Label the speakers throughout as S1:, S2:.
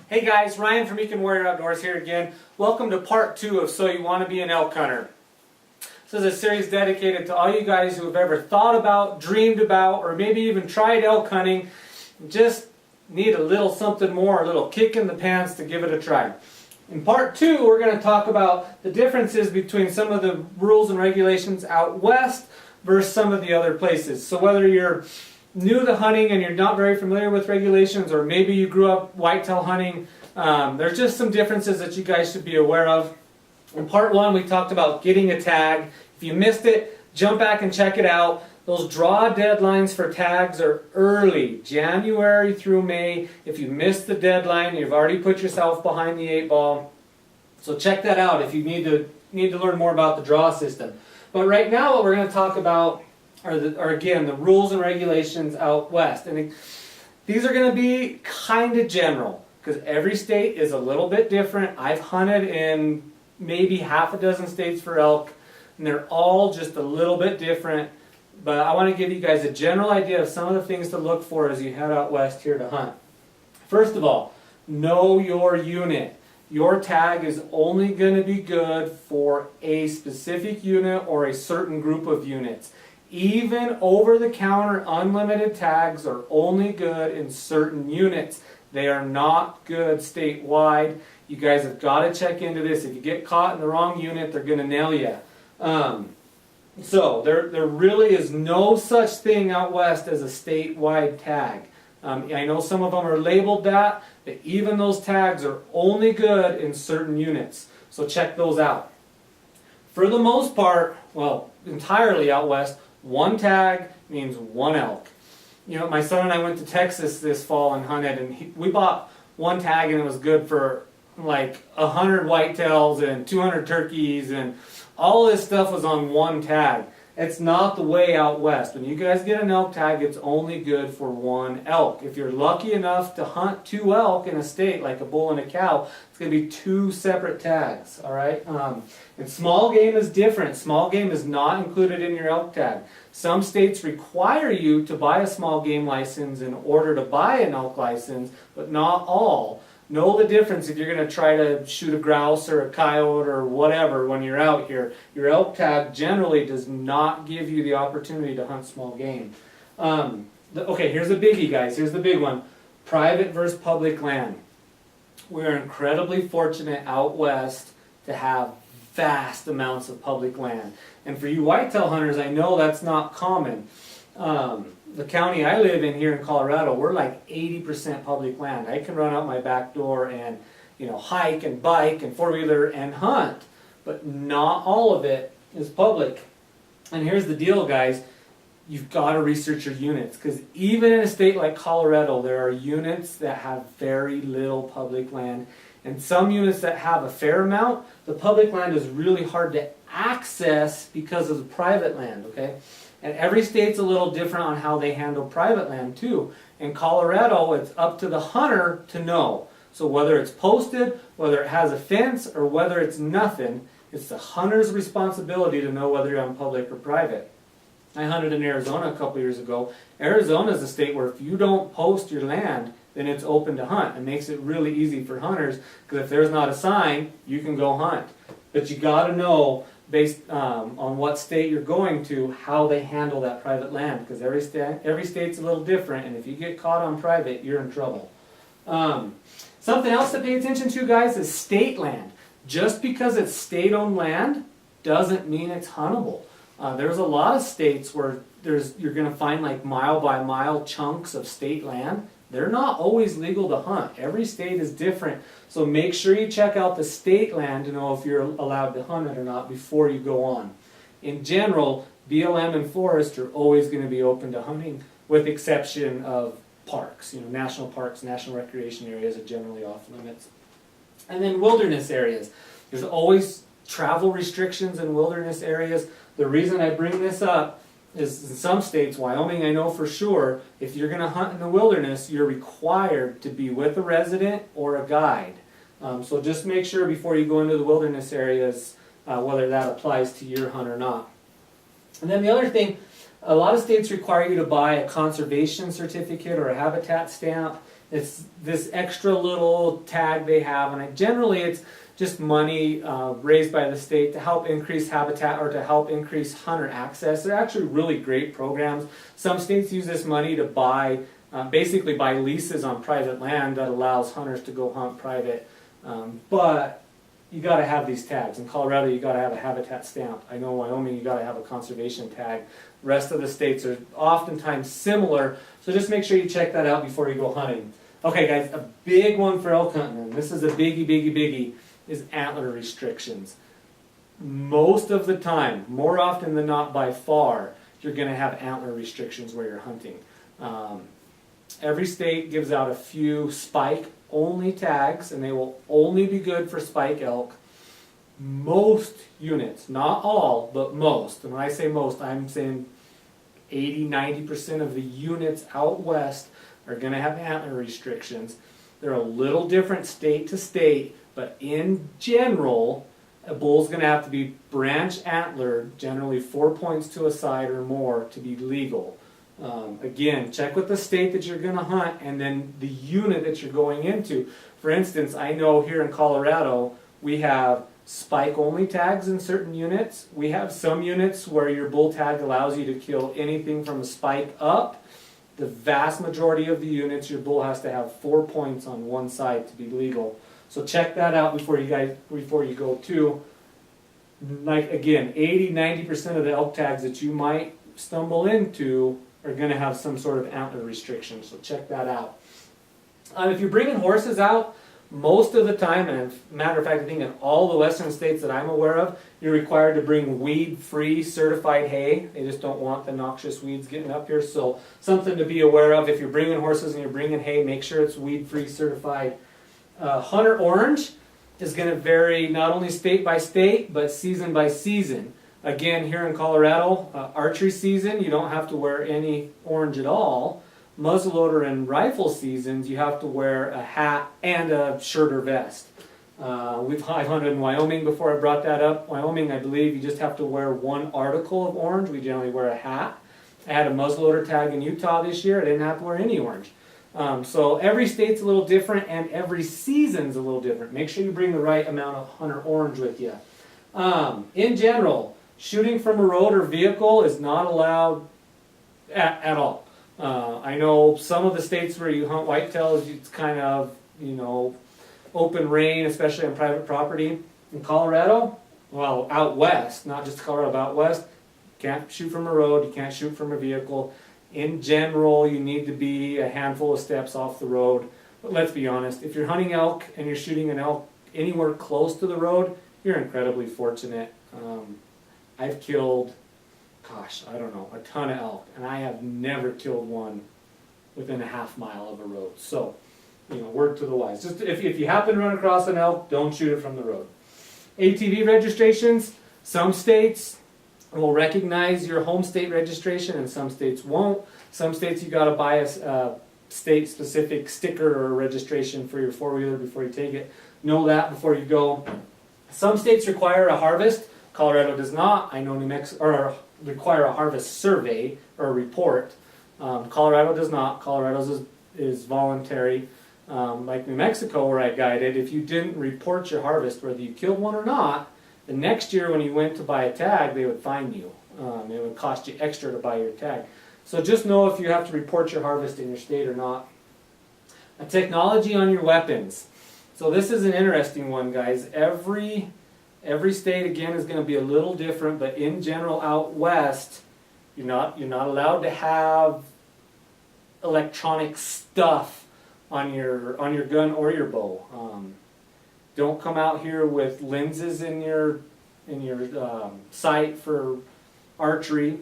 S1: Hey guys, Ryan from Ekin Warrior Outdoors here again. Welcome to part 2 of So You Want to Be an Elk Hunter. This is a series dedicated to all you guys who have ever thought about, dreamed about, or maybe even tried elk hunting. Just need a little something more, a little kick in the pants to give it a try. In part 2, we're going to talk about the differences between some of the rules and regulations out west versus some of the other places. So whether you're new to hunting and you're not very familiar with regulations, or maybe you grew up whitetail hunting, there's just some differences that you guys should be aware of. In part 1, we talked about getting a tag. If you missed it, jump back and check it out. Those draw deadlines for tags are early, January through May. If you missed the deadline, you've already put yourself behind the 8 ball. So check that out if you need to learn more about the draw system. But right now what we're going to talk about are again the rules and regulations out west. And these are going to be kind of general because every state is a little bit different. I've hunted in maybe half a dozen states for elk, and they're all just a little bit different. But I want to give you guys a general idea of some of the things to look for as you head out west here to hunt. First of all, know your unit. Your tag is only going to be good for a specific unit or a certain group of units. Even over-the-counter unlimited tags are only good in certain units. They are not good statewide. You guys have got to check into this. If you get caught in the wrong unit, they're going to nail you. So there really is no such thing out west as a statewide tag. I know some of them are labeled that, but even those tags are only good in certain units. So check those out. For the most part, well, entirely out west, one tag means one elk. You know, my son and I went to Texas this fall and hunted, and we bought one tag and it was good for like 100 whitetails and 200 turkeys, and all this stuff was on one tag. It's not the way out west. When you guys get an elk tag, it's only good for one elk. If you're lucky enough to hunt 2 elk in a state, like a bull and a cow, it's going to be 2 separate tags, all right? And small game is different. Small game is not included in your elk tag. Some states require you to buy a small game license in order to buy an elk license, but not all. Know the difference if you're going to try to shoot a grouse or a coyote or whatever when you're out here. Your elk tag generally does not give you the opportunity to hunt small game. Okay, here's a biggie, guys. Here's the big one. Private versus public land. We're incredibly fortunate out west to have vast amounts of public land. And for you whitetail hunters, I know that's not common. The county I live in here in Colorado, we're like 80% public land. I can run out my back door and, you know, hike and bike and four-wheeler and hunt, but not all of it is public. And here's the deal, guys. You've got to research your units, because even in a state like Colorado, there are units that have very little public land. And some units that have a fair amount, the public land is really hard to access because of the private land, okay? And every state's a little different on how they handle private land too. In Colorado, it's up to the hunter to know. So whether it's posted, whether it has a fence, or whether it's nothing, it's the hunter's responsibility to know whether you're on public or private. I hunted in Arizona a couple years ago. Arizona is a state where if you don't post your land, then it's open to hunt. It makes it really easy for hunters, because if there's not a sign, you can go hunt. But you got to know, based on what state you're going to, how they handle that private land, because every state's a little different, and if you get caught on private, you're in trouble. Something else to pay attention to, guys, is state land. Just because it's state-owned land doesn't mean it's huntable. There's a lot of states where you're going to find like mile-by-mile chunks of state land. They're not always legal to hunt. Every state is different. So make sure you check out the state land to know if you're allowed to hunt it or not before you go on. In general, BLM and forest are always going to be open to hunting, with exception of parks. You know, national parks, national recreation areas are generally off limits. And then wilderness areas. There's always travel restrictions in wilderness areas. The reason I bring this up is in some states, Wyoming I know for sure, if you're going to hunt in the wilderness, you're required to be with a resident or a guide. So just make sure before you go into the wilderness areas whether that applies to your hunt or not. And then the other thing, a lot of states require you to buy a conservation certificate or a habitat stamp. It's this extra little tag they have, and generally it's just money raised by the state to help increase habitat or to help increase hunter access. They're actually really great programs. Some states use this money to buy, basically buy leases on private land that allows hunters to go hunt private. But you got to have these tags. In Colorado, you got to have a habitat stamp. I know in Wyoming, you got to have a conservation tag. The rest of the states are oftentimes similar, so just make sure you check that out before you go hunting. Okay, guys, a big one for elk hunting, and this is a biggie, biggie, is antler restrictions. Most of the time, more often than not by far, you're going to have antler restrictions where you're hunting. Every state gives out a few spike-only tags, and they will only be good for spike elk. Most units, not all, but most, and when I say most, I'm saying 80–90% of the units out west are going to have antler restrictions. They're a little different state to state, but in general, a bull's going to have to be branch antlered, generally 4 points to a side or more, to be legal. Again, check with the state that you're going to hunt and then the unit that you're going into. For instance, I know here in Colorado, we have spike-only tags in certain units. We have some units where your bull tag allows you to kill anything from a spike up. The vast majority of the units, your bull has to have 4 points on one side to be legal. So check that out before you go too. Like again, 80–90% of the elk tags that you might stumble into are going to have some sort of antler restriction. So check that out. If you're bringing horses out, most of the time, and as a matter of fact, I think in all the western states that I'm aware of, you're required to bring weed-free certified hay. They just don't want the noxious weeds getting up here. So something to be aware of. If you're bringing horses and you're bringing hay, make sure it's weed-free certified. Hunter orange is going to vary not only state by state, but season by season. Again, here in Colorado, archery season, you don't have to wear any orange at all. Muzzleloader and rifle seasons, you have to wear a hat and a shirt or vest. I've hunted in Wyoming before I brought that up. Wyoming, I believe you just have to wear one article of orange. We generally wear a hat. I had a muzzleloader tag in Utah this year. I didn't have to wear any orange. So every state's a little different and every season's a little different. Make sure you bring the right amount of hunter orange with you. In general, shooting from a road or vehicle is not allowed at all. I know some of the states where you hunt whitetails, it's kind of, open range, especially on private property. In Colorado, well, out west, not just Colorado, but out west, you can't shoot from a road, you can't shoot from a vehicle. In general, you need to be a handful of steps off the road. But let's be honest, if you're hunting elk and you're shooting an elk anywhere close to the road, you're incredibly fortunate. I've killed, a ton of elk, and I have never killed one within a half mile of a road. So, word to the wise. Just if you happen to run across an elk, don't shoot it from the road. ATV registrations, some states will recognize your home state registration and some states won't. Some states you got to buy a state-specific sticker or registration for your four-wheeler before you take it. Know that before you go. Some states require a harvest. Colorado does not. I know New Mexico require a harvest survey or a report. Colorado does not. Colorado's is voluntary. Like New Mexico, where I guided, if you didn't report your harvest, whether you killed one or not, the next year when you went to buy a tag, they would fine you. It would cost you extra to buy your tag. So just know if you have to report your harvest in your state or not. A technology on your weapons. So this is an interesting one, guys. Every state, again, is going to be a little different, but in general, out west, you're not allowed to have electronic stuff on your gun or your bow. Don't come out here with lenses in your sight for archery.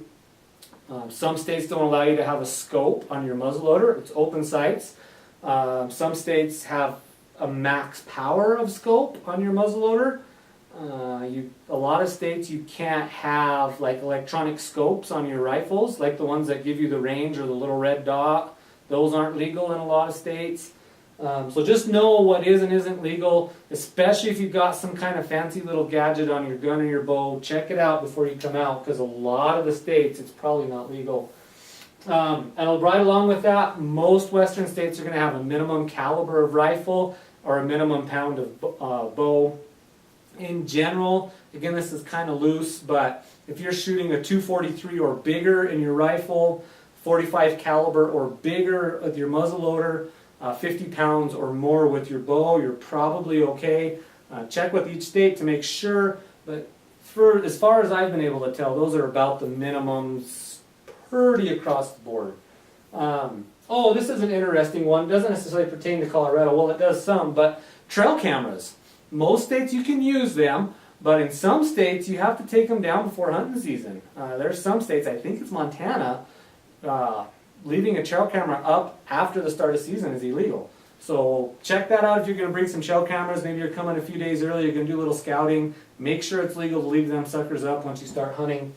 S1: Some states don't allow you to have a scope on your muzzleloader. It's open sights. Some states have a max power of scope on your muzzleloader. A lot of states you can't have like electronic scopes on your rifles, like the ones that give you the range or the little red dot. Those aren't legal in a lot of states. So just know what is and isn't legal, especially if you've got some kind of fancy little gadget on your gun or your bow. Check it out before you come out, because a lot of the states it's probably not legal. And right along with that, most western states are going to have a minimum caliber of rifle or a minimum pound of bow. In general, again, this is kind of loose, but if you're shooting a .243 or bigger in your rifle, 45 caliber or bigger with your muzzleloader, 50 pounds or more with your bow, you're probably okay. Check with each state to make sure, but for as far as I've been able to tell, those are about the minimums pretty across the board. Oh, this is an interesting one. It doesn't necessarily pertain to Colorado. Well, it does some, but trail cameras. Most states you can use them, but in some states you have to take them down before hunting season. There's some states, I think it's Montana, leaving a trail camera up after the start of season is illegal. So check that out if you're going to bring some trail cameras. Maybe you're coming a few days early, you're going to do a little scouting. Make sure it's legal to leave them suckers up once you start hunting.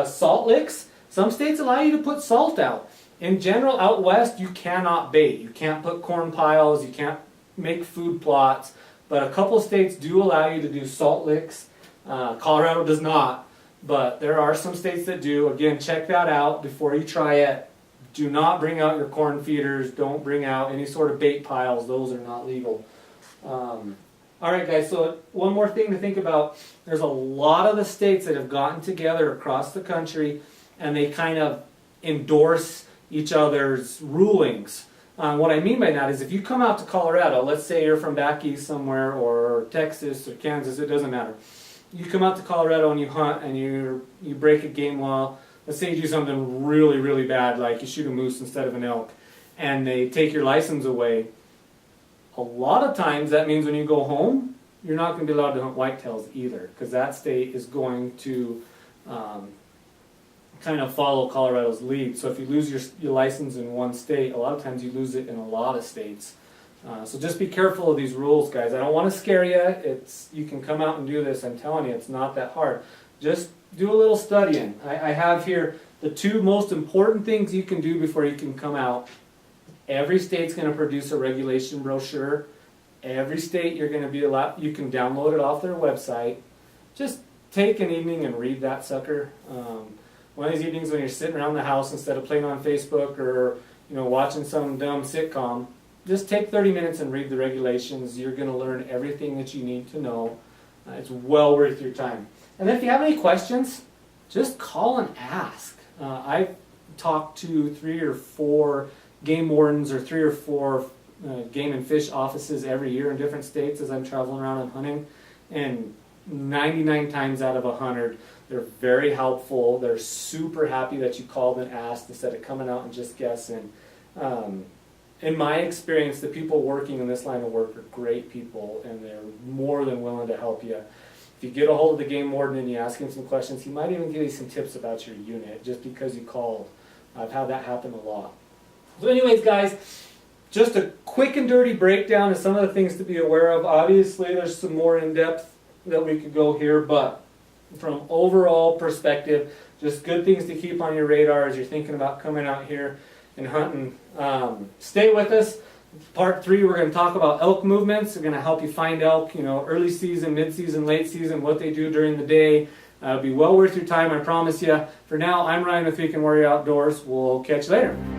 S1: Salt licks. Some states allow you to put salt out. In general, out west, you cannot bait. You can't put corn piles, you can't make food plots. But a couple states do allow you to do salt licks. Colorado does not, but there are some states that do. Again, check that out before you try it. Do not bring out your corn feeders. Don't bring out any sort of bait piles. Those are not legal. Alright guys, so one more thing to think about. There's a lot of the states that have gotten together across the country and they kind of endorse each other's rulings. What I mean by that is if you come out to Colorado, let's say you're from back east somewhere, or Texas or Kansas, it doesn't matter. You come out to Colorado and you hunt and you break a game law. Let's say you do something really, really bad, like you shoot a moose instead of an elk, and they take your license away. A lot of times that means when you go home, you're not going to be allowed to hunt whitetails either, because that state is going to kind of follow Colorado's lead. So if you lose your license in one state, a lot of times you lose it in a lot of states. So just be careful of these rules, guys. I don't want to scare you. You can come out and do this. I'm telling you, it's not that hard. Just do a little studying. I have here the 2 most important things you can do before you can come out. Every state's going to produce a regulation brochure. Every state you're going to be allowed, you can download it off their website. Just take an evening and read that sucker. One of these evenings when you're sitting around the house instead of playing on Facebook or watching some dumb sitcom, just take 30 minutes and read the regulations. You're going to learn everything that you need to know. It's well worth your time. And if you have any questions, just call and ask. I've talked to 3 or 4 game wardens or 3 or 4 game and fish offices every year in different states as I'm traveling around and hunting. And 99 times out of 100, they're very helpful. They're super happy that you called and asked instead of coming out and just guessing. In my experience, the people working in this line of work are great people, and they're more than willing to help you. If you get a hold of the game warden and you ask him some questions, he might even give you some tips about your unit just because you called. I've had that happen a lot. So anyways, guys, just a quick and dirty breakdown of some of the things to be aware of. Obviously, there's some more in-depth that we could go here, but from overall perspective, just good things to keep on your radar as you're thinking about coming out here and hunting. Stay with us. Part 3, we're going to talk about elk movements. We're going to help you find elk, early season, mid-season, late season, what they do during the day. It'll be well worth your time, I promise you. For now, I'm Ryan with Weekend Warrior Outdoors. We'll catch you later.